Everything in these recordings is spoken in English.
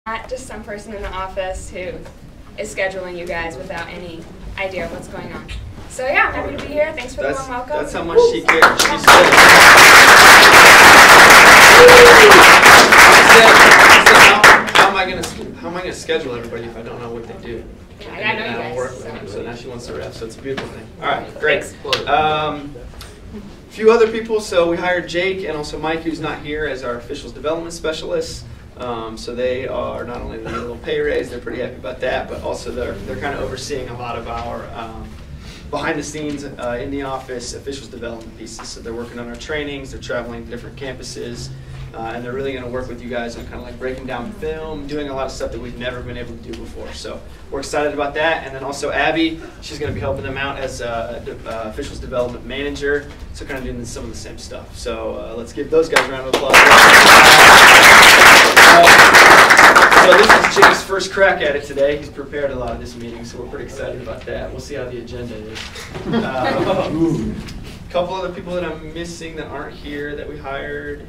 Not just some person in the office who is scheduling you guys without any idea of what's going on. So yeah, I'm happy to be here. Thanks for the warm welcome. That's how much she cares. She said, how am I gonna schedule everybody if I don't know what they do? Yeah, I know you guys. Work with them. So now she wants to ref, so it's a beautiful thing. All right, great. A few other people. So we hired Jake and also Mike, who's not here, as our officials development specialists. So they are not only getting a little pay raise, they're pretty happy about that, but also they're kind of overseeing a lot of our behind the scenes in the office officials development pieces. So they're working on our trainings, they're traveling to different campuses, and they're really going to work with you guys on kind of like breaking down film, doing a lot of stuff that we've never been able to do before. So we're excited about that. And then also Abby, she's going to be helping them out as officials development manager, so kind of doing some of the same stuff. So let's give those guys a round of applause. So this is Jake's first crack at it today. He's prepared a lot of this meeting, so we're pretty excited about that. We'll see how the agenda is. A couple other people that I'm missing that aren't here that we hired.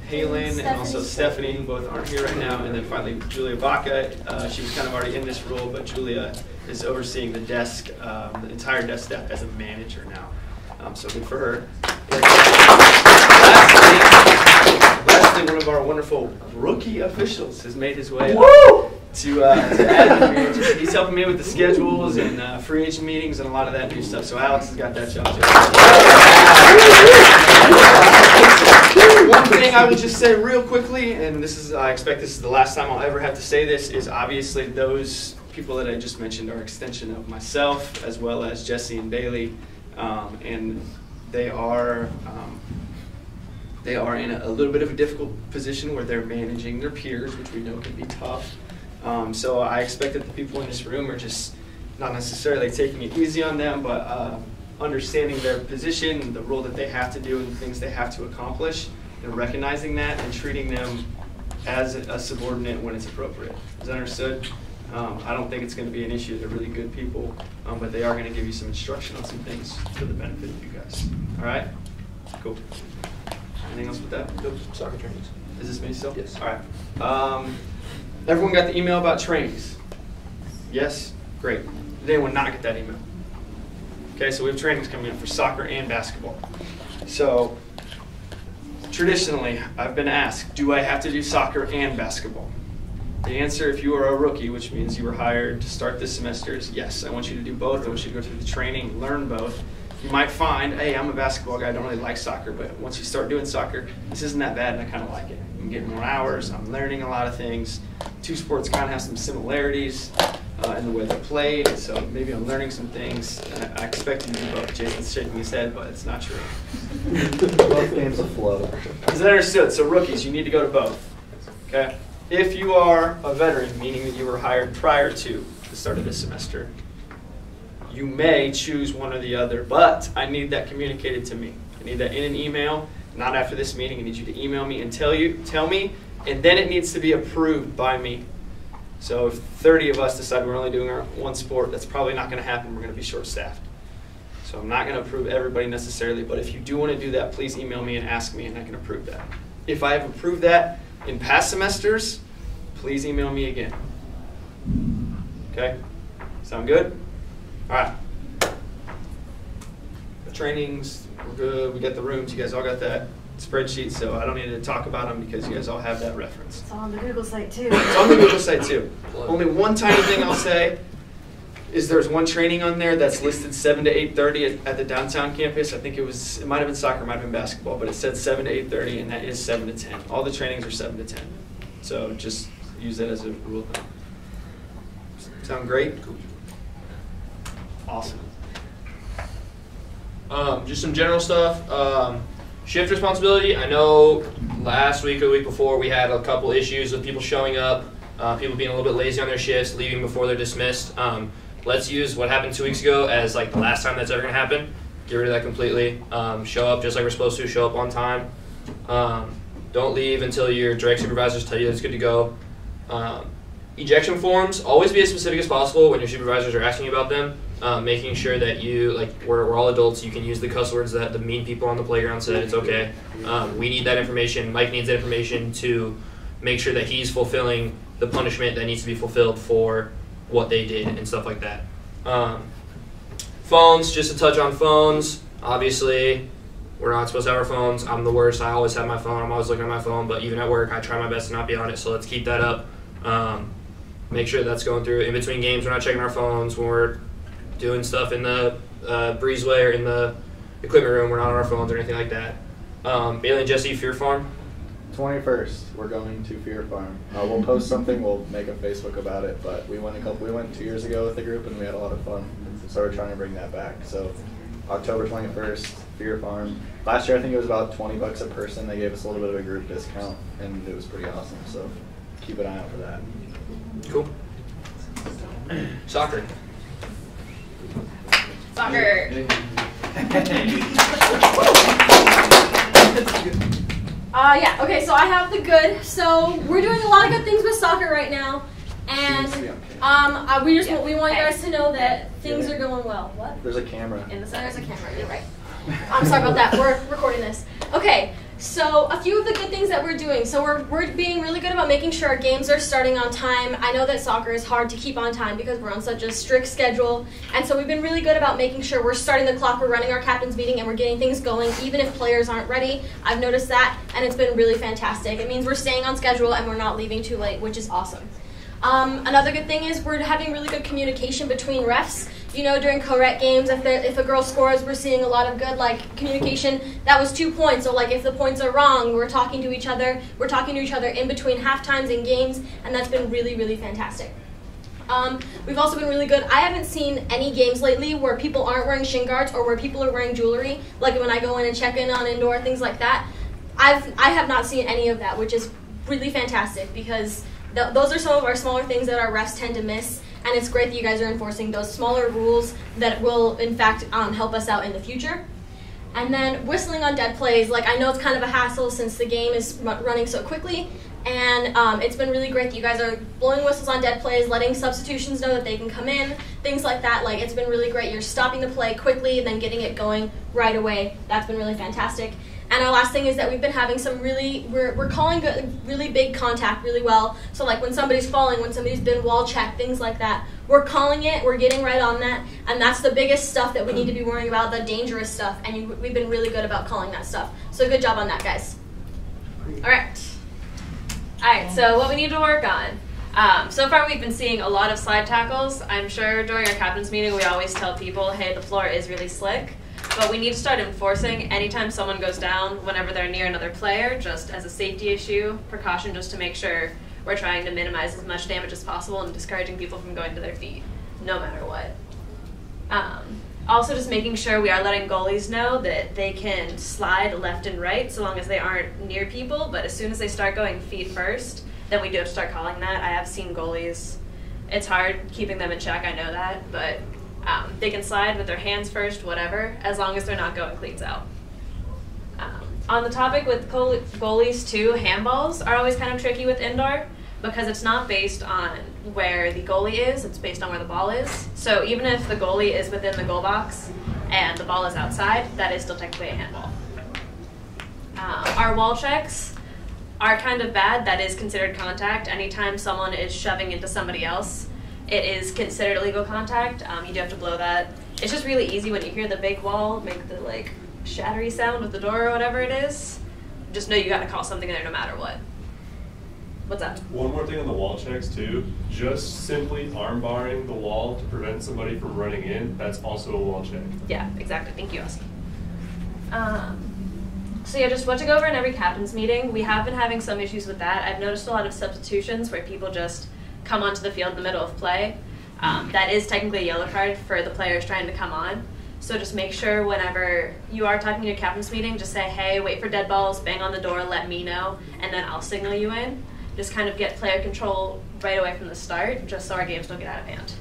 Halen and also Stephanie, who both aren't here right now. And then finally Julia Baca. She was kind of already in this role, but Julia is overseeing the desk, the entire desk staff as a manager now. So good for her. Lastly, one of our wonderful rookie officials has made his way up to admin here. He's helping me with the schedules and free agent meetings and a lot of that new stuff. So Alex has got that job too. One thing I would just say real quickly, and this is, I expect this is the last time I'll ever have to say this, is obviously those people that I just mentioned are an extension of myself as well as Jesse and Bailey, and they are in a little bit of a difficult position where they're managing their peers, which we know can be tough. So I expect that the people in this room are just not necessarily taking it easy on them, but understanding their position, the role that they have to do, and the things they have to accomplish, and recognizing that and treating them as a subordinate when it's appropriate. Is that understood? I don't think it's going to be an issue. They're really good people, but they are going to give you some instruction on some things for the benefit of you guys. All right? Cool. Anything else with that? Nope. Soccer trainings. Is this me still? Yes. All right. Everyone got the email about trainings? Yes? Great. Did anyone not get that email? Okay, so we have trainings coming in for soccer and basketball. So traditionally, I've been asked, do I have to do soccer and basketball? The answer, if you are a rookie, which means you were hired to start this semester, is yes. I want you to do both. I want you to go through the training, learn both. You might find, hey, I'm a basketball guy, I don't really like soccer, but once you start doing soccer, this isn't that bad and I kind of like it. I'm getting more hours, I'm learning a lot of things. Two sports kind of have some similarities in the way they're played, so maybe I'm learning some things. I expect you to do both. Jason's shaking his head, but it's not true. Both games of flow. Is that understood? So rookies, you need to go to both. Okay? If you are a veteran, meaning that you were hired prior to the start of this semester, you may choose one or the other, but I need that communicated to me. I need that in an email, not after this meeting. I need you to email me and tell me, and then it needs to be approved by me. So if 30 of us decide we're only doing our one sport, that's probably not going to happen. We're going to be short-staffed. So I'm not going to approve everybody necessarily, but if you do want to do that, please email me and ask me, and I can approve that. If I have approved that in past semesters, please email me again. Okay? Sound good? All right. The trainings, we're good. We got the rooms. You guys all got that spreadsheet, so I don't need to talk about them because you guys all have that reference. It's on the Google site too. It's on the Google site too. Only one tiny thing I'll say is there's one training on there that's listed 7 to 8:30 at the downtown campus. I think it might have been soccer, might have been basketball, but it said 7 to 8:30, and that is 7 to 10. All the trainings are 7 to 10. So just use that as a rule. Sound great? Awesome. Just some general stuff. Shift responsibility. I know last week or the week before we had a couple issues with people showing up, people being a little bit lazy on their shifts, leaving before they're dismissed. Let's use what happened 2 weeks ago as like the last time that's ever going to happen. Get rid of that completely. Show up just like we're supposed to. Show up on time. Don't leave until your direct supervisors tell you that it's good to go. Ejection forms, always be as specific as possible when your supervisors are asking you about them. Making sure that you, like, we're all adults, you can use the cuss words that the mean people on the playground said, it's okay. We need that information. Mike needs that information to make sure that he's fulfilling the punishment that needs to be fulfilled for what they did and stuff like that. Phones, just to touch on phones, obviously we're not supposed to have our phones. I'm the worst. I always have my phone. I'm always looking at my phone, but even at work I try my best to not be on it, so let's keep that up. Make sure that's going through. In between games, we're not checking our phones. When we're doing stuff in the breezeway or in the equipment room, we're not on our phones or anything like that. Bailey and Jesse, Fear Farm. 21st, we're going to Fear Farm. We'll post something. We'll make a Facebook about it. But we went 2 years ago with the group, and we had a lot of fun. So we're trying to bring that back. So October 21st, Fear Farm. Last year, I think it was about $20 a person. They gave us a little bit of a group discount, and it was pretty awesome. So keep an eye out for that. Cool. Soccer. Soccer. Yeah, okay, so I have the good. So we're doing a lot of good things with soccer right now. And we want you guys to know that things are going well. What? There's a camera. In the center is a camera, you're right. I'm sorry about that. We're recording this. Okay, so a few of the good things that we're doing. So we're being really good about making sure our games are starting on time. I know that soccer is hard to keep on time because we're on such a strict schedule. And so we've been really good about making sure we're starting the clock, we're running our captain's meeting, and we're getting things going even if players aren't ready. I've noticed that, and it's been really fantastic. It means we're staying on schedule and we're not leaving too late, which is awesome. Another good thing is we're having really good communication between refs. You know, during co-rec games, if a girl scores, we're seeing a lot of good communication. That was 2 points, so if the points are wrong, we're talking to each other. We're talking to each other in between half times in games, and that's been really, really fantastic. We've also been really good. I haven't seen any games lately where people aren't wearing shin guards or where people are wearing jewelry, like when I go in and check in on indoor, things like that. I have not seen any of that, which is really fantastic because those are some of our smaller things that our refs tend to miss, and it's great that you guys are enforcing those smaller rules that will, in fact, help us out in the future. And then whistling on dead plays, I know it's kind of a hassle since the game is running so quickly, and it's been really great that you guys are blowing whistles on dead plays, letting substitutions know that they can come in, things like that. It's been really great. You're stopping the play quickly, then getting it going right away. That's been really fantastic. And our last thing is that we've been having some we're calling really big contact really well. So when somebody's falling, when somebody's been wall checked, things like that, we're calling it, we're getting right on that, and that's the biggest stuff that we need to be worrying about, the dangerous stuff, and we've been really good about calling that stuff. So good job on that, guys. All right, so what we need to work on. So far we've been seeing a lot of slide tackles. I'm sure during our captain's meeting we always tell people, hey, the floor is really slick. But we need to start enforcing anytime someone goes down whenever they're near another player, just as a safety issue, precaution, just to make sure we're trying to minimize as much damage as possible and discouraging people from going to their feet, no matter what. Also just making sure we are letting goalies know that they can slide left and right so long as they aren't near people, but as soon as they start going feet first, then we do have to start calling that. I have seen goalies, it's hard keeping them in check, I know that, but they can slide with their hands first, whatever, as long as they're not going cleats out. On the topic with goalies too, handballs are always kind of tricky with indoor because it's not based on where the goalie is, it's based on where the ball is. So even if the goalie is within the goal box and the ball is outside, that is still technically a handball. Our wall checks are kind of bad. That is considered contact. Anytime someone is shoving into somebody else, it is considered illegal contact. You do have to blow that. It's just really easy when you hear the big wall make the shattery sound with the door or whatever it is. Just know you got to call something in there no matter what. What's that? One more thing on the wall checks too. Just simply arm barring the wall to prevent somebody from running in. That's also a wall check. Yeah, exactly. Thank you, Austin. So yeah, just what to go over in every captain's meeting. We have been having some issues with that. I've noticed a lot of substitutions where people just come onto the field in the middle of play. That is technically a yellow card for the players trying to come on. So just make sure whenever you are talking to a captain's meeting, just say, hey, wait for dead balls, bang on the door, let me know, and then I'll signal you in. Just kind of get player control right away from the start, just so our games don't get out of hand.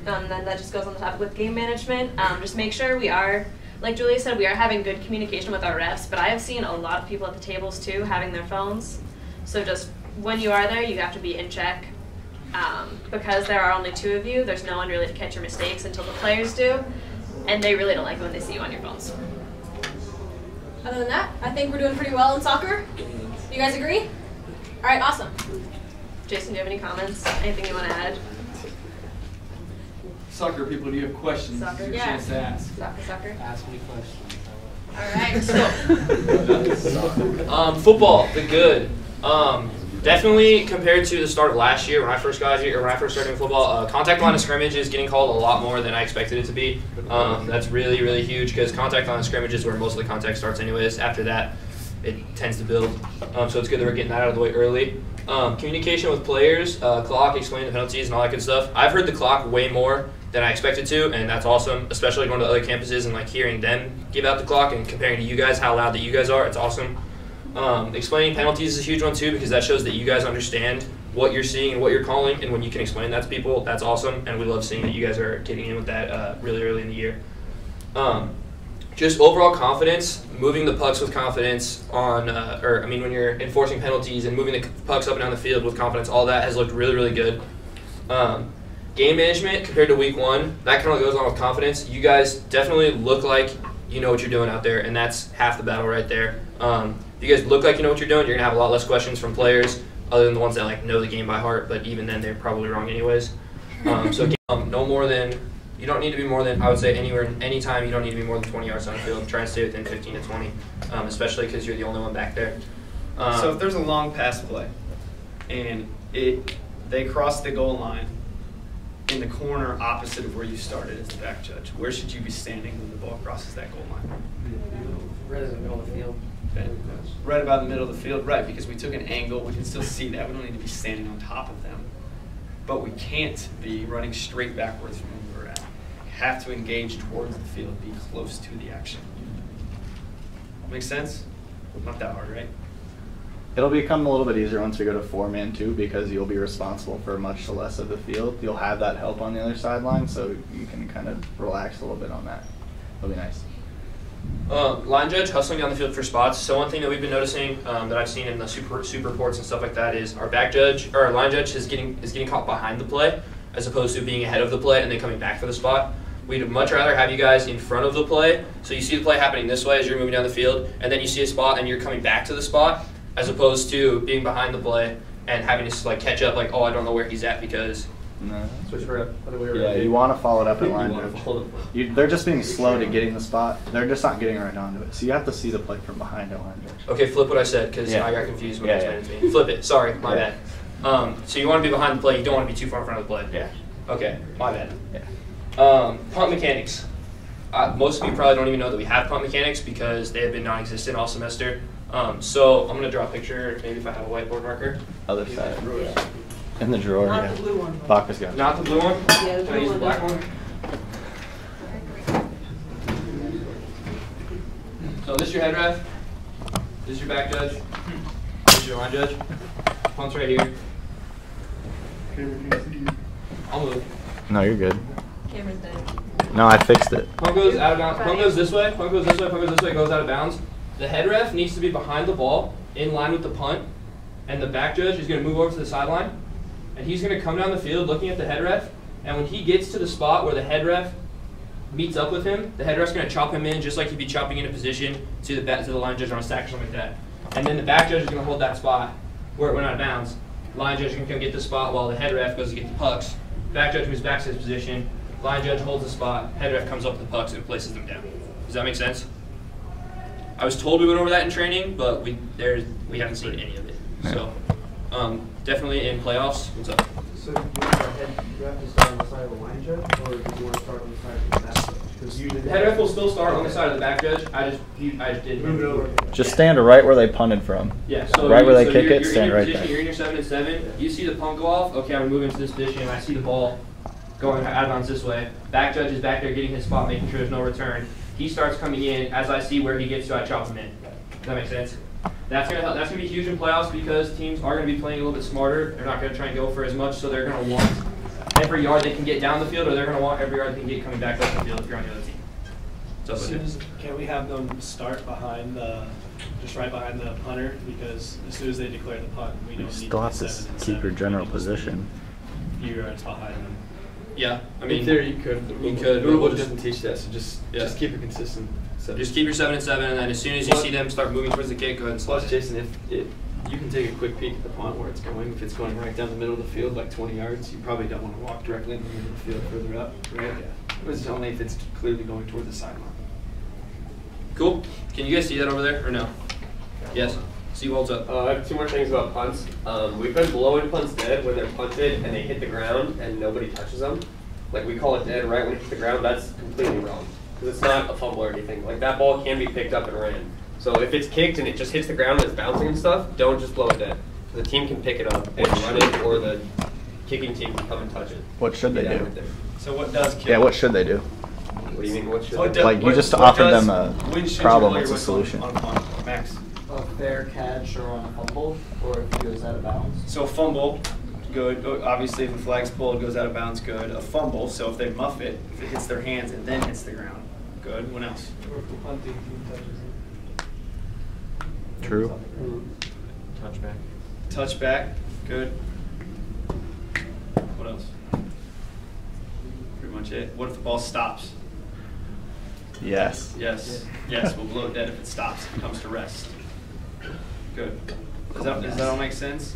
And then that just goes on the topic with game management. Just make sure we are, like Julia said, we are having good communication with our refs, but I have seen a lot of people at the tables too having their phones. So just when you are there, you have to be in check. Because there are only 2 of you, there's no one really to catch your mistakes until the players do, and they really don't like it when they see you on your phones. Other than that, I think we're doing pretty well in soccer. You guys agree? All right, awesome. Jason, do you have any comments? Anything you want to add? Soccer people, do you have questions? Soccer, It's your yeah. chance to ask. Soccer. Ask me questions. All right. Football, the good. Definitely compared to the start of last year when I first got here, or when I first started in football, contact line of scrimmage is getting called a lot more than I expected it to be. That's really, really huge because contact line of scrimmage is where most of the contact starts anyways. After that, it tends to build. So it's good that we're getting that out of the way early. Communication with players, clock, explaining the penalties and all that good stuff. I've heard the clock way more than I expected to, and that's awesome, especially going to other campuses and like hearing them give out the clock and comparing to you guys, how loud that you guys are. It's awesome. Explaining penalties is a huge one too because that shows that you guys understand what you're seeing and what you're calling, and when you can explain that to people, that's awesome, and we love seeing that you guys are getting in with that really early in the year. Just overall confidence, moving the pucks with confidence when you're enforcing penalties and moving the pucks up and down the field with confidence, all that has looked really, really good. Game management compared to week one, that kind of goes on with confidence. You guys definitely look like you know what you're doing out there, and that's half the battle right there. If you guys look like you know what you're doing, you're going to have a lot less questions from players other than the ones that like know the game by heart, but even then they're probably wrong anyways. No more than, you don't need to be more than, I would say anytime you don't need to be more than 20 yards on the field. Try and stay within 15 to 20, especially because you're the only one back there. So if there's a long pass play and they cross the goal line in the corner opposite of where you started as the back judge, where should you be standing when the ball crosses that goal line? Right in the middle of the field. Okay. Right about the middle of the field, right, because we took an angle, we can still see that. We don't need to be standing on top of them. But we can't be running straight backwards from where we're at. We have to engage towards the field, be close to the action. Make sense? Not that hard, right? It'll become a little bit easier once we go to 4-man too, because you'll be responsible for much less of the field. You'll have that help on the other sideline, so you can kind of relax a little bit on that. It'll be nice. Line judge hustling down the field for spots. So one thing that we've been noticing that I've seen in the super reports and stuff like that is our line judge is getting caught behind the play as opposed to being ahead of the play and then coming back for the spot. We'd much rather have you guys in front of the play, so you see the play happening this way as you're moving down the field, and then you see a spot and you're coming back to the spot, as opposed to being behind the play and having to like catch up, like, oh, I don't know where he's at because. No. Switch for other way around. Yeah, you want to follow it up at line judge. They're just being slow to getting the spot. They're just not getting right onto it. So you have to see the play from behind at line judge. Okay, flip what I said because I got confused when I explained it to me. Flip it. Sorry, my bad. So you want to be behind the play. You don't want to be too far in front of the play. Yeah. Okay, my bad. Yeah. Punt mechanics. Most of you probably don't even know that we have punt mechanics because they have been non-existent all semester. So I'm going to draw a picture, maybe if I have a whiteboard marker. Other side. In the drawer, Not the blue one. Baka's got it. Not the blue one? Yeah, the Can I blue use the one. black one? So this is your head ref. This is your back judge. This is your line judge. Punt's right here. I'll move. No, you're good. Camera's dead. No, I fixed it. Punt goes out of bounds. Punt goes this way. Punt goes this way. Punt goes this way. Goes out of bounds. The head ref needs to be behind the ball, in line with the punt, and the back judge is going to move over to the sideline, and he's going to come down the field looking at the head ref. And when he gets to the spot where the head ref meets up with him, the head ref's going to chop him in just like he'd be chopping in a position to the line judge on a stack or something like that. And then the back judge is going to hold that spot where it went out of bounds. Line judge can come get the spot while the head ref goes to get the pucks. Back judge moves back to his position. Line judge holds the spot. Head ref comes up with the pucks and places them down. Does that make sense? I was told we went over that in training, but we haven't seen any of it. So definitely in playoffs. What's up? So do you want our head ref to start on the side of the line judge, or do you want to start on the side of the back judge? Because you did The head ref will still start on the side of the back judge. I just did move it over. Just stand right where they punted from. Yeah, so Right where they kick you're it, stand in your right position, there. You're in your 7 and 7. You see the punt go off. Okay, I'm moving to this position. I see the ball going out of bounds this way. Back judge is back there getting his spot, making sure there's no return. He starts coming in. As I see where he gets to, I chop him in. Does that make sense? That's gonna help. That's gonna be huge in playoffs because teams are gonna be playing a little bit smarter. They're not gonna try and go for as much, so they're gonna want every yard they can get down the field, or they're gonna want every yard they can get coming back up the field if you're on the other team. Can we have them start just right behind the punter? Because as soon as they declare the punt, we don't You need still to have be to 7 and keep 7. your general We need to stay position. a few yards behind them. Yeah, I In mean, theory, you could. you could, The but rule we'll book just- doesn't teach that, so just keep it consistent. So just keep your 7 and 7, and then as soon as you see them start moving towards the kick, go ahead and slide Plus, it. Jason, if you can take a quick peek at the punt where it's going. If it's going right down the middle of the field, like 20 yards, you probably don't want to walk directly in the middle of the field further up, right? Yeah. It's only if it's clearly going toward the sideline. Cool. Can you guys see that over there or no? Yes. Steve holds up. I have two more things about punts. We've been blowing punts dead when they're punted and they hit the ground and nobody touches them. Like we call it dead right when it hits the ground. That's completely wrong because it's not a fumble or anything. Like that ball can be picked up and ran. So if it's kicked and it just hits the ground and it's bouncing and stuff, don't just blow it dead. The team can pick it up and run it, or the kicking team can come and touch it. What should they do? Right. So what does kill? Yeah, what should they do? What do you mean? What should What they do? Like you just offered them a problem, what's the whistle solution? on a punt? Max. A fair catch or on a fumble, or if he goes out of bounds. So a fumble, good. Obviously, if a flag's pulled, it goes out of bounds, good. A fumble, so if they muff it, if it hits their hands and then hits the ground, good. What else? Or if the punting team touches it. True. Touchback. Touchback, good. What else? Pretty much it. What if the ball stops? Yes. Yes. Yes, we'll blow it dead if it stops, it comes to rest. Good. Does that all make sense?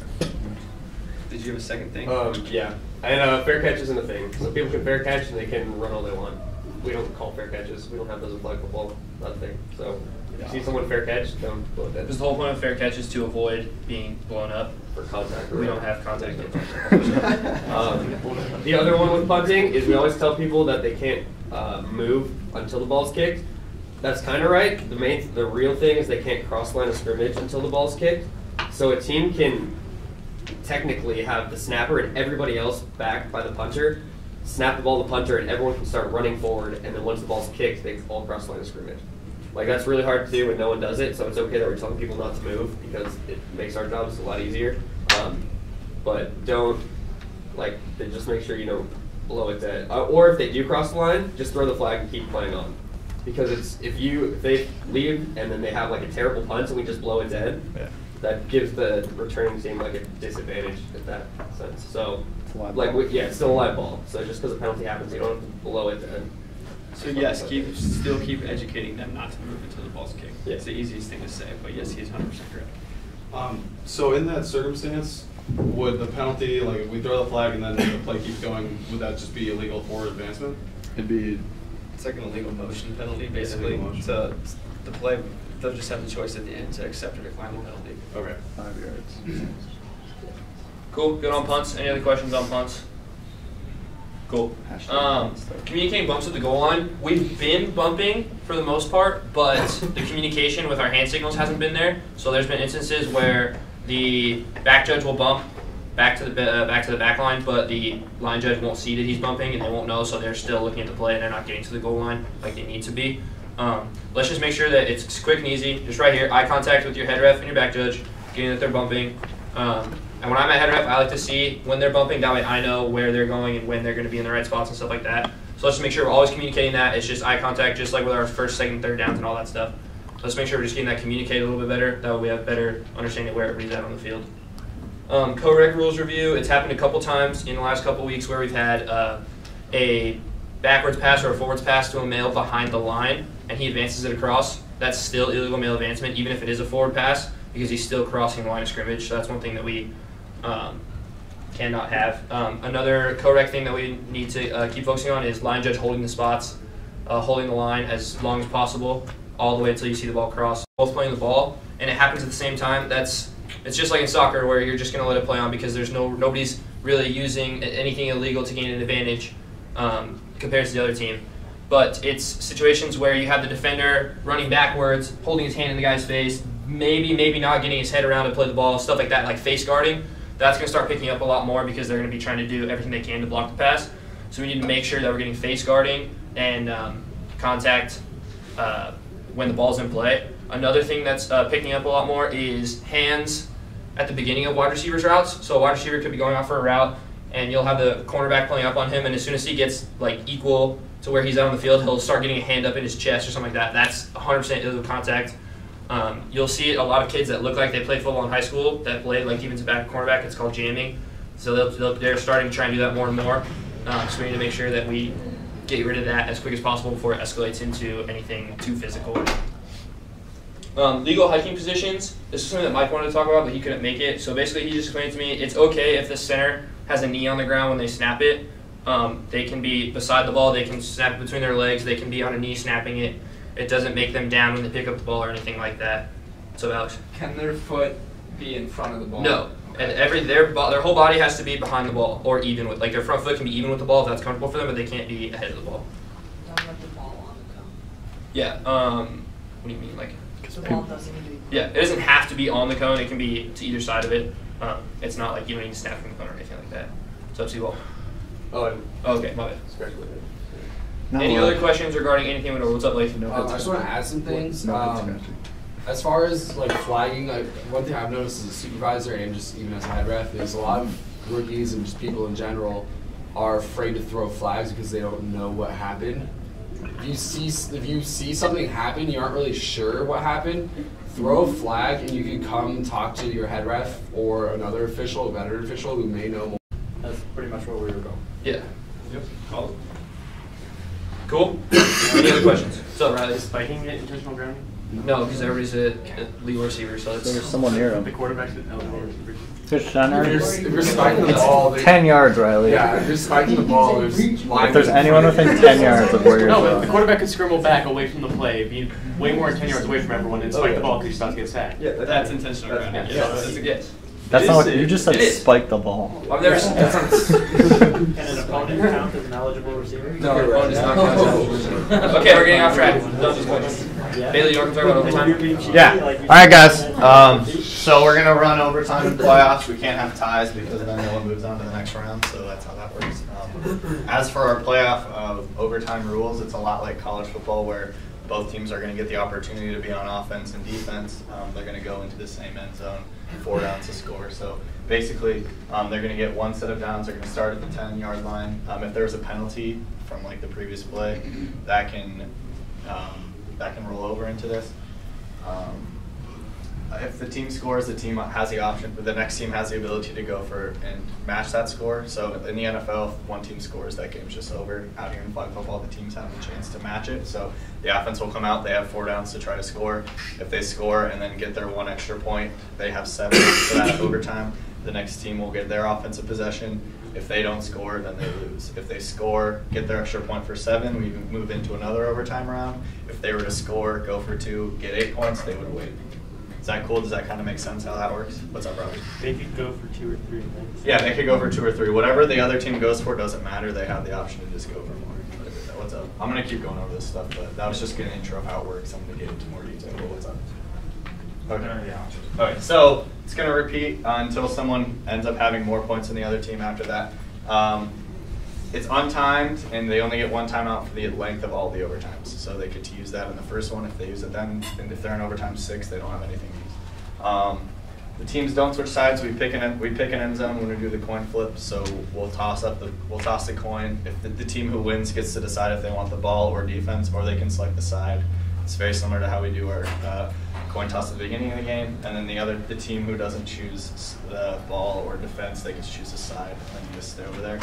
Did you have a second thing? Yeah. And fair catch isn't a thing. So people can fair catch and they can run all they want. We don't call fair catches. We don't have those in flag football. Not a thing. So if you see someone fair catch, don't blow it dead. Because the whole point of fair catch is to avoid being blown up. For contact. We don't have contact. The other one with punting is we always tell people that they can't move until the ball's kicked. That's kind of right. The real thing is they can't cross line of scrimmage until the ball's kicked. So a team can technically have the snapper and everybody else backed by the punter snap the ball to the punter, and everyone can start running forward. And then once the ball's kicked, they all cross the line of scrimmage. Like that's really hard to do, and no one does it. So it's okay that we're telling people not to move because it makes our jobs a lot easier. But don't just make sure you don't blow it dead. Or if they do cross the line, just throw the flag and keep playing on. Because if they leave and then they have like a terrible punt and we just blow it dead, that gives the returning team like a disadvantage in that sense. So it's still a live ball. So just because a penalty happens, you don't have to blow it dead. So yes, still keep educating them not to move until the ball's kicked. Yeah. It's the easiest thing to say, but yes, he's 100% correct. So in that circumstance, would the penalty, like if we throw the flag and then the play keeps going, would that just be illegal forward advancement? It'd be. It's like an illegal motion penalty, basically. Illegal motion. So the play, they'll just have the choice at the end to accept or decline the penalty. Okay. 5 yards. Cool. Good on punts. Any other questions on punts? Cool. Communicating bumps at the goal line. We've been bumping for the most part, but the communication with our hand signals hasn't been there. So there's been instances where the back judge will bump back to the back line, but the line judge won't see that he's bumping, and they won't know. So they're still looking at the play, and they're not getting to the goal line like they need to be. Let's just make sure that it's quick and easy. Just right here, eye contact with your head ref and your back judge, getting that they're bumping. And when I'm at head ref, I like to see when they're bumping. That way I know where they're going and when they're going to be in the right spots and stuff like that. So let's just make sure we're always communicating that. It's just eye contact, just like with our first, second, third downs and all that stuff. Let's make sure we're just getting that communicated a little bit better. That way we have better understanding of where everybody's at on the field. Co-rec rules review. It's happened a couple times in the last couple weeks where we've had a backwards pass or a forwards pass to a male behind the line, and he advances it across. That's still illegal male advancement, even if it is a forward pass, because he's still crossing the line of scrimmage. So that's one thing that we cannot have. Another co-rec thing that we need to keep focusing on is line judge holding the spots, holding the line as long as possible, all the way until you see the ball cross. Both playing the ball, and it happens at the same time. It's just like in soccer where you're just going to let it play on because there's nobody's really using anything illegal to gain an advantage compared to the other team. But it's situations where you have the defender running backwards, holding his hand in the guy's face, maybe not getting his head around to play the ball, stuff like that, like face guarding. That's going to start picking up a lot more because they're going to be trying to do everything they can to block the pass. So we need to make sure that we're getting face guarding and contact when the ball's in play. Another thing that's picking up a lot more is hands at the beginning of wide receivers' routes. So a wide receiver could be going off for a route, and you'll have the cornerback pulling up on him, and as soon as he gets equal to where he's out on the field, he'll start getting a hand up in his chest or something like that. That's 100% illegal contact. You'll see a lot of kids that look like they played football in high school that play defensive back, cornerback. It's called jamming. So they're starting to try and do that more and more. So we need to make sure that we get rid of that as quick as possible before it escalates into anything too physical. Legal hiking positions. This is something that Mike wanted to talk about, but he couldn't make it. So basically, he just explained to me it's okay if the center has a knee on the ground when they snap it. They can be beside the ball. They can snap between their legs. They can be on a knee snapping it. It doesn't make them down when they pick up the ball or anything like that. So Alex, can their foot be in front of the ball? No, and their whole body has to be behind the ball or even with, like, their front foot can be even with the ball if that's comfortable for them, but they can't be ahead of the ball. Don't let the ball on the cone. Yeah. What do you mean, like? The ball doesn't need. Yeah, it doesn't have to be on the cone. It can be to either side of it. It's not like you don't need to snap from the cone or anything like that. So up to you all. Okay, my bad. Any other questions regarding anything? What's up, Lathan? I just want to add some things. As far as like flagging, like one thing I've noticed as a supervisor and just even as a head ref is a lot of rookies and just people in general are afraid to throw flags because they don't know what happened. If you see something happen, you aren't really sure what happened, throw a flag and you can come talk to your head ref or another official, a veteran official who may know more. That's pretty much where we were going. Yeah. Yep. Cool. Any other questions? So Riley, is spiking it intentional grounding? No, because everybody's a legal receiver, so it's there's someone near him. The quarterback's eligible receiver. There's center. If you're spiking the ball, 10 yards, Riley. Yeah, if you're spiking the ball, there's if there's anyone within 10 yards of where you're No, but the quarterback could scramble back away from the play, be way more than 10 yards away from everyone, and spike the ball because he's about to get sacked. Yeah, that's intentional grounding. Yes. That's not what you just said. Spike the ball. I've never seen that. Can an opponent count as an eligible receiver? No, an opponent is not counted. Okay, we're getting off track. Done this point. Bailey, you want to talk about overtime? Yeah. All right, guys. So we're gonna run overtime in playoffs. We can't have ties because then no one moves on to the next round. So that's how that works. As for our playoff overtime rules, it's a lot like college football where both teams are going to get the opportunity to be on offense and defense. They're going to go into the same end zone, 4 downs to score. So basically, they're going to get one set of downs. They're going to start at the 10-yard line. If there's a penalty from like the previous play, that can roll over into this. If the team scores, the team has the option, but the next team has the ability to go for and match that score. So in the NFL, if one team scores, that game's just over. Out here in flag football, the teams have a chance to match it. So the offense will come out. They have 4 downs to try to score. If they score and then get their 1 extra point, they have 7 for that overtime. The next team will get their offensive possession. If they don't score, then they lose. If they score, get their extra point for 7, we move into another overtime round. If they were to score, go for 2, get 8 points, they would win. Is that cool? Does that kind of make sense how that works? What's up, Robbie? They could go for 2 or 3 things. Yeah, they could go for 2 or 3. Whatever the other team goes for doesn't matter. They have the option to just go for more. What's up? I'm going to keep going over this stuff, but that was just an intro of how it works. I'm going to get into more detail. But what's up? Okay. Okay, so it's going to repeat until someone ends up having more points than the other team after that. It's untimed, and they only get 1 timeout for the length of all the overtimes. So they get to use that in the first one. If they use it then, and if they're in overtime 6, they don't have anything to use. The teams don't switch sides. We pick an end zone when we do the coin flip. So we'll toss the coin. If the team who wins gets to decide if they want the ball or defense, or they can select the side. It's very similar to how we do our coin toss at the beginning of the game, and then the team who doesn't choose the ball or defense, they can choose a side, and then you just stay over there.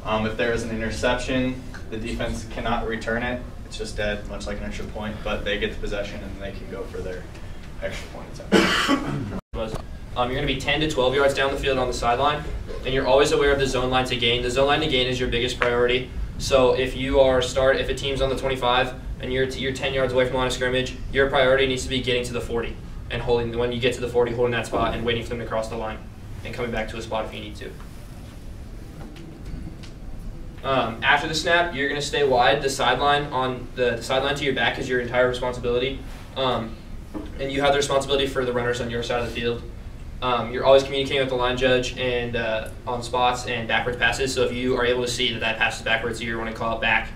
If there is an interception, the defense cannot return it. It's just dead, much like an extra point, but they get the possession and they can go for their extra point attempt. You're going to be 10 to 12 yards down the field on the sideline, and you're always aware of the zone line to gain. The zone line to gain is your biggest priority. So if a team's on the 25 and you're 10 yards away from the line of scrimmage, your priority needs to be getting to the 40 and holding. When you get to the 40, holding that spot and waiting for them to cross the line and coming back to a spot if you need to. After the snap, you're going to stay wide. The sideline to your back is your entire responsibility, and you have the responsibility for the runners on your side of the field. You're always communicating with the line judge and on spots and backwards passes. So if you are able to see that pass is backwards, you want to call it back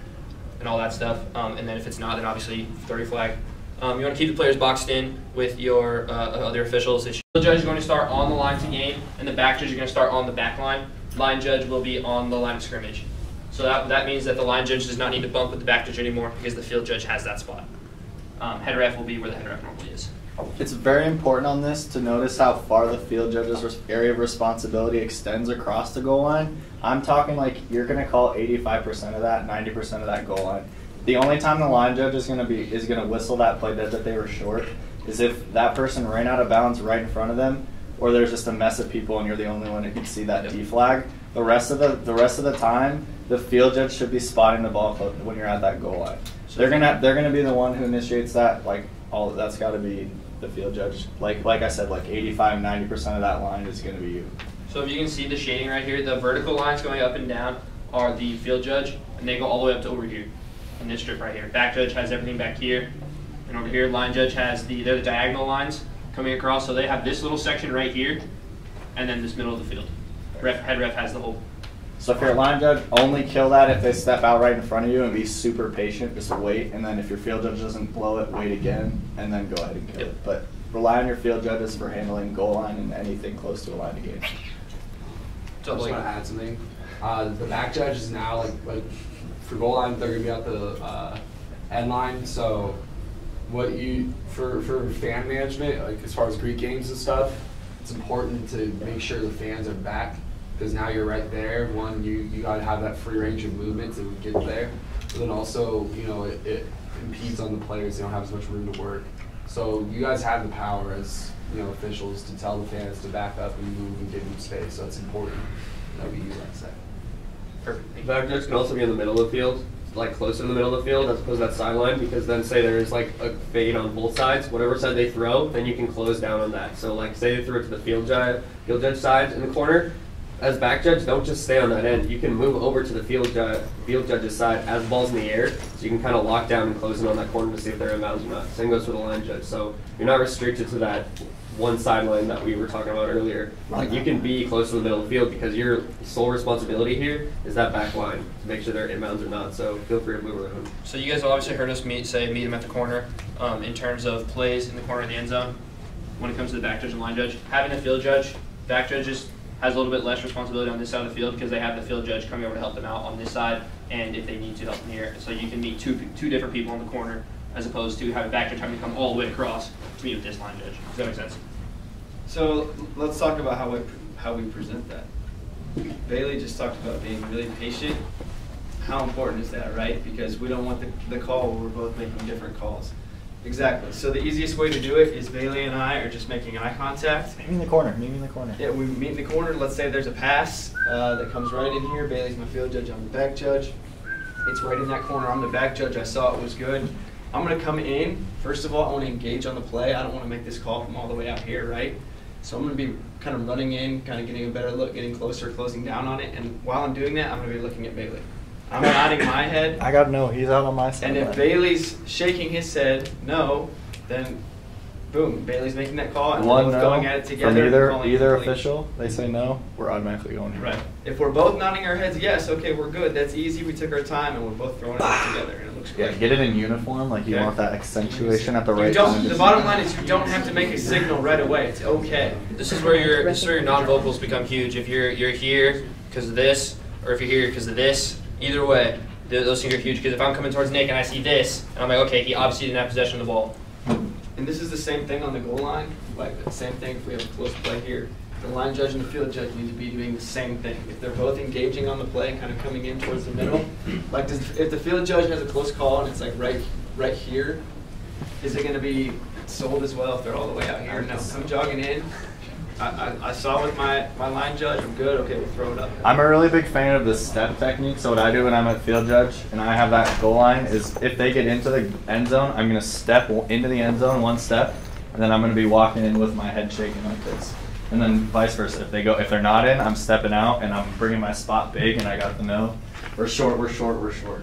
and all that stuff. And then if it's not, then obviously throw your flag. You want to keep the players boxed in with your other officials. The judge is going to start on the line to gain, and the back judge is going to start on the back line. Line judge will be on the line of scrimmage. So that means that the line judge does not need to bump with the back judge anymore because the field judge has that spot. Head ref will be where the head ref normally is. It's very important on this to notice how far the field judge's area of responsibility extends across the goal line. I'm talking like you're going to call 85% of that, 90% of that goal line. The only time the line judge is going to whistle that play dead that they were short is if that person ran out of bounds right in front of them, or there's just a mess of people and you're the only one who can see that D flag. The rest of the time, the field judge should be spotting the ball when you're at that goal line. So they're gonna be the one who initiates that. Like that's got to be the field judge. Like I said, like 85-90% of that line is gonna be you. So if you can see the shading right here, the vertical lines going up and down are the field judge, and they go all the way up to over here in this strip right here. Back judge has everything back here, and over here line judge has they're the diagonal lines coming across. So they have this little section right here, and then this middle of the field. Head ref has the whole. So if you're a line judge, only kill that if they step out right in front of you, and be super patient, just wait, and then if your field judge doesn't blow it, wait again, and then go ahead and kill it. But rely on your field judges for handling goal line and anything close to a line of game. So I just want to add something. The back judge is now like for goal line, they're gonna be at the end line. So what for fan management, like as far as Greek games and stuff, it's important to make sure the fans are back, because now you're right there. One, you got to have that free range of movement to get there, but then also, you know, it impedes on the players. They don't have as much room to work. So you guys have the power as, you know, officials to tell the fans to back up and move and give them space. So it's important that we use that set. Perfect. Back judge can also be in the middle of the field, like closer to the middle of the field as opposed to that sideline, because then say there is like a fade on both sides, whatever side they throw, then you can close down on that. So like say they threw it to the field judge side in the corner, as back judge, don't just stay on that end. You can move over to the field judge's side as the ball's in the air, so you can kind of lock down and close in on that corner to see if they're in bounds or not. Same goes for the line judge. So you're not restricted to that one sideline that we were talking about earlier. Like you can be close to the middle of the field, because your sole responsibility here is that back line to make sure they're in bounds or not. So feel free to move around. So you guys have obviously heard us meet them at the corner in terms of plays in the corner of the end zone. When it comes to the back judge and line judge, having a field judge, back judge has a little bit less responsibility on this side of the field because they have the field judge coming over to help them out on this side, and if they need to help them here. So you can meet two different people in the corner as opposed to having back judge having to come all the way across to meet with this line judge. Does that make sense? So let's talk about how we present that. Bailey just talked about being really patient. How important is that, right? Because we don't want the call where we're both making different calls. Exactly. So the easiest way to do it is Bailey and I are just making eye contact. Meet me in the corner. Yeah, we meet in the corner. Let's say there's a pass that comes right in here. Bailey's my field judge. I'm the back judge. It's right in that corner. I'm the back judge. I saw it was good. I'm going to come in. First of all, I want to engage on the play. I don't want to make this call from all the way out here, right? So I'm going to be kind of running in, kind of getting a better look, getting closer, closing down on it. And while I'm doing that, I'm going to be looking at Bailey. I'm nodding my head. I got to know. He's out on my side. And if Bailey's shaking his head no, then boom, Bailey's making that call, and we're both going at it together. From either official, they say no, we're automatically going here. Right. If we're both nodding our heads yes, okay, we're good. That's easy. We took our time, and we're both throwing it together, and it looks great. Yeah, get it in uniform. Like you want that accentuation at the right time. The bottom line is you don't have to make a signal right away. It's okay. This is where your non-vocals become huge. If you're here because of this, or if you're here because of this, either way, those things are huge. Because if I'm coming towards Nick and I see this, and I'm like, okay, he obviously didn't have possession of the ball. And this is the same thing on the goal line. Like the same thing if we have a close play here. The line judge and the field judge need to be doing the same thing. If they're both engaging on the play and kind of coming in towards the middle, like if the field judge has a close call and it's like right here, is it going to be sold as well if they're all the way out here? No, I'm jogging in. I saw with my line judge, I'm good, okay, we'll throw it up. I'm a really big fan of the step technique. So what I do when I'm at field judge and I have that goal line is if they get into the end zone, I'm going to step into the end zone one step, and then I'm going to be walking in with my head shaking like this. And then vice versa. If they're not in, I'm stepping out and I'm bringing my spot big, and I got the no. We're short.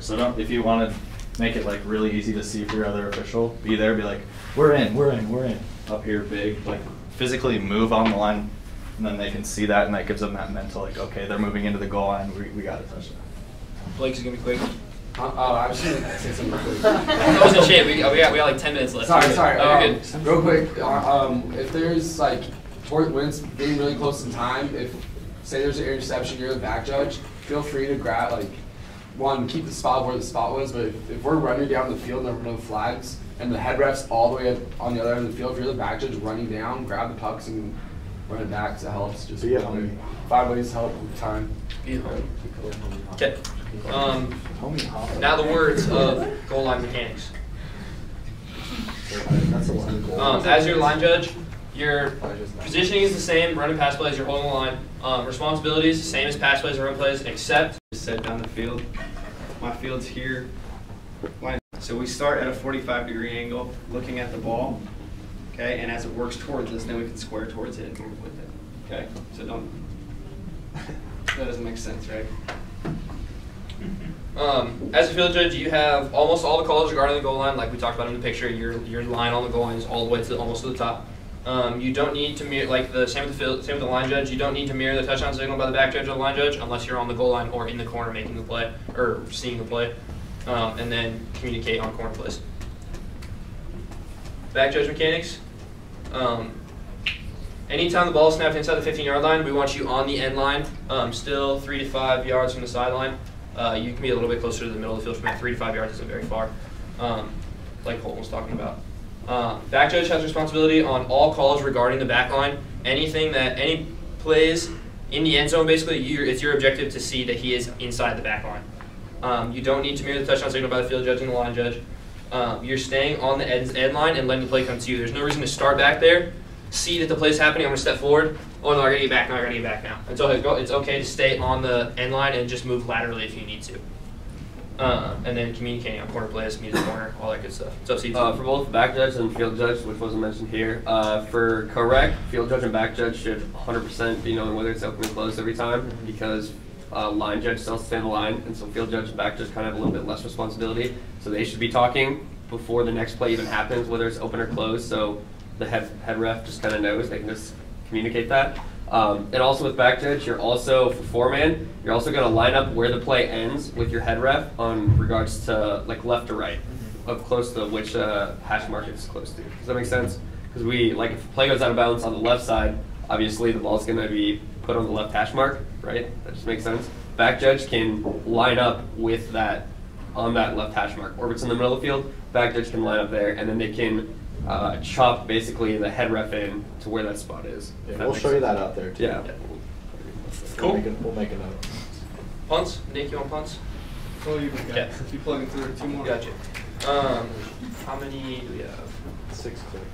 So if you want to make it like really easy to see for your other official, be there, be like, we're in. Up here big, like physically move on the line, and then they can see that, and that gives them that mental like, okay, they're moving into the goal line, we got to touch that. Blake's gonna be quick. I was just gonna say something quick. That wasn't shit. We got like 10 minutes left. Sorry. Oh, you're good. Real quick, if there's like when it's being really close in time, if say there's an interception, you're the back judge, feel free to grab keep the spot where the spot was. But if we're running down the field and there are no flags, and the head ref's all the way up on the other end of the field, if you're the back judge running down, grab the pucks and run it back, because it helps. Just 5 ways to help with time. Okay. Now the words of goal line mechanics. That's a lot. As your line judge, your positioning is the same, running pass plays, you're holding the line. Responsibilities, same as pass plays and run plays, except set down the field. My field's here. So we start at a 45-degree angle, looking at the ball. Okay, and as it works towards us, then we can square towards it and move with it. Okay, so don't. That doesn't make sense, right? As a field judge, you have almost all the calls regarding the goal line, like we talked about in the picture. Your line on the goal line is all the way to almost to the top. You don't need to mirror, like the same with the line judge. You don't need to mirror the touchdown signal by the back judge or the line judge unless you're on the goal line or in the corner making the play or seeing the play, and then communicate on corner plays. Back judge mechanics. Anytime the ball is snapped inside the 15-yard line, we want you on the end line, still 3 to 5 yards from the sideline. You can be a little bit closer to the middle of the field from that. 3 to 5 yards isn't very far, like Colton was talking about. Back judge has responsibility on all calls regarding the back line. Any plays in the end zone, basically, it's your objective to see that he is inside the back line. You don't need to mirror the touchdown signal by the field judge and the line judge. You're staying on the end line and letting the play come to you. There's no reason to start back there, see that the play's happening, I'm going to step forward. Oh, no, I got to get back now, I got to get back now. It's okay to stay on the end line and just move laterally if you need to. And then communicating on corner plays, meet the corner, all that good stuff. It's up to you. For both back judge and field judge, which wasn't mentioned here, for correct, field judge and back judge should 100% be knowing whether it's open and closed every time, because line judge still has to stay on the line, and so field judge and back judge kind of have a little bit less responsibility. So they should be talking before the next play even happens, whether it's open or closed, so the head ref just kind of knows. They can just communicate that. And also with back judge, you're also, for four-man, you're also going to line up where the play ends with your head ref on regards to like left or right, of close to which hash mark it's close to. Does that make sense? Because if the play goes out of bounds on the left side, obviously the ball's going to be put on the left hash mark, right? That just makes sense. Back judge can line up with that on that left hash mark. Or if it's in the middle of the field, back judge can line up there, and then they can chop basically the head ref in to where that spot is. Yeah, we'll show you that out there too. Yeah. Cool. We'll make a note. Punts? Nick, you want punts? Oh, you got it. Keep plugging through 2 more. Gotcha. How many do we have? 6 clicks.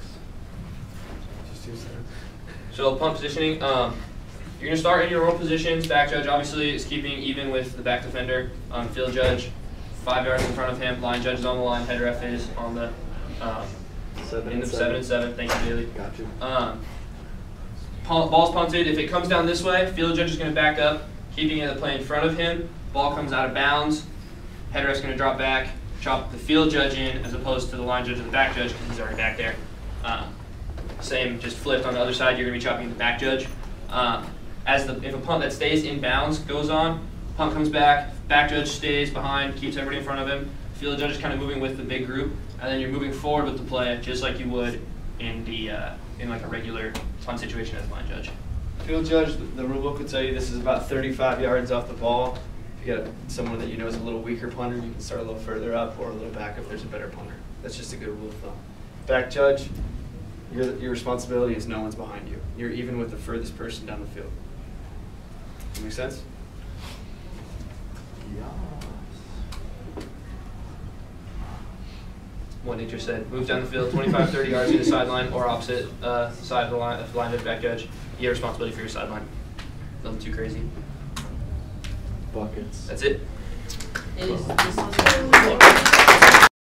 Just 2 seconds. So punt positioning, you're going to start in your normal positions. Back judge obviously is keeping even with the back defender. Field judge, 5 yards in front of him. Line judge is on the line. Head ref is on the 7 and 7. Thank you, Bailey. Got you. Ball's punted. If it comes down this way, field judge is going to back up, keeping the play in front of him. Ball comes out of bounds. Head ref's going to drop back, chop the field judge in as opposed to the line judge and the back judge because he's already back there. Same, just flipped on the other side. You're going to be chopping the back judge. If a punt that stays in bounds goes on, punt comes back judge stays behind, keeps everybody in front of him. Field judge is kind of moving with the big group, and then you're moving forward with the play just like you would in the in like a regular punt situation as line judge. Field judge, the rule book would tell you this is about 35 yards off the ball. If you got someone that you know is a little weaker punter, you can start a little further up or a little back if there's a better punter. That's just a good rule of thumb. Back judge, your responsibility is no one's behind you. You're even with the furthest person down the field. That make sense? What Nick just said, move down the field 25, 30 yards to the sideline or opposite side of the line, judge, back judge. You have responsibility for your sideline. Nothing too crazy. Buckets. That's it. Is this